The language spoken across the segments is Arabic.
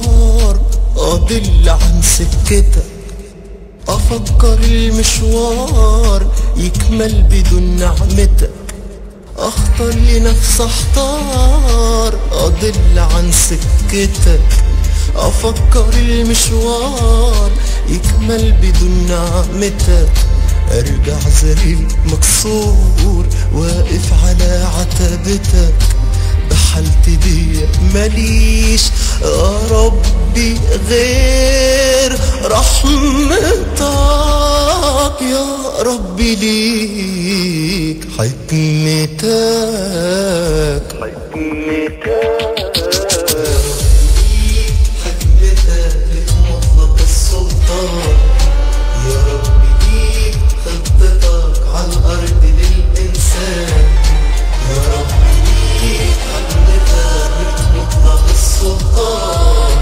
نهار أضل عن سكتك، أفكر المشوار يكمل بدون نعمتك، أخطر لنفسي أحتار أضل عن سكتك، أفكر المشوار يكمل بدون نعمتك، أرجع ذليل مكسور واقف على عتبتك، بحالتي دي ماليش يا ربي غير رحمتك، يا ربي ليك حكمتك لك مطلق السلطان، يا ربي ليك خطتك على الأرض للإنسان، يا ربي ليك حكمتك لك مطلق السلطان،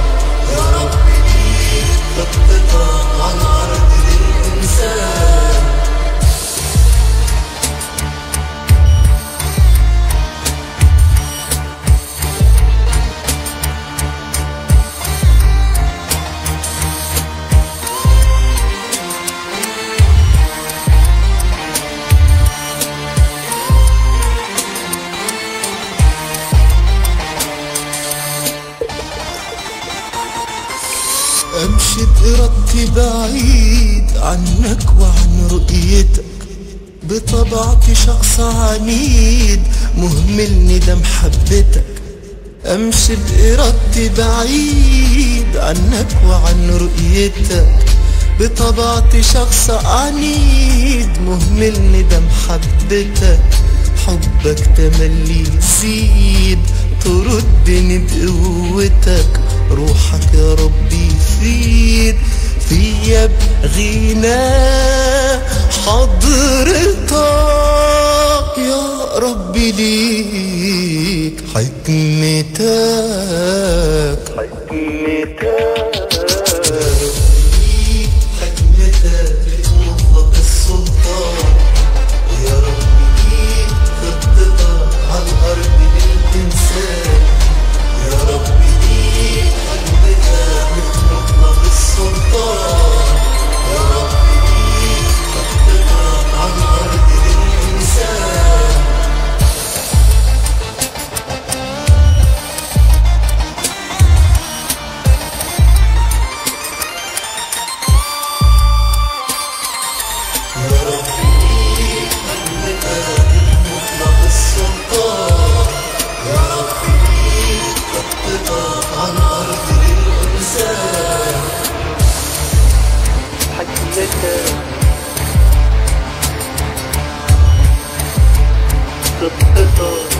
يا ربي ليك خطتك على الأرض للإنسان. أمشي بإرادتي بعيد عنك وعن رؤيتك، بطبعتي شخص عنيد مهمل ندى محبتك، أمشي بإرادتي بعيد عنك وعن رؤيتك، بطبعتي شخص عنيد مهمل ندى محبتك، حبك تملي يزيد تردني بقوتك، روحك يا ربي يفيد فيا بغنى حضرتك، يا ربي ليك حكمتك لك مطلق السلطان، يا ربي ليك خطتك على الأرض للإنسان، يا ربي ليك حكمتك لك مطلق السلطان، يا ربي ليك خطتك على الأرض للإنسان. يا ربي ليك حكمتك لك مطلق السلطان، يا ربي ليك خطتك على الأرض للإنسان. حكمتك خطتك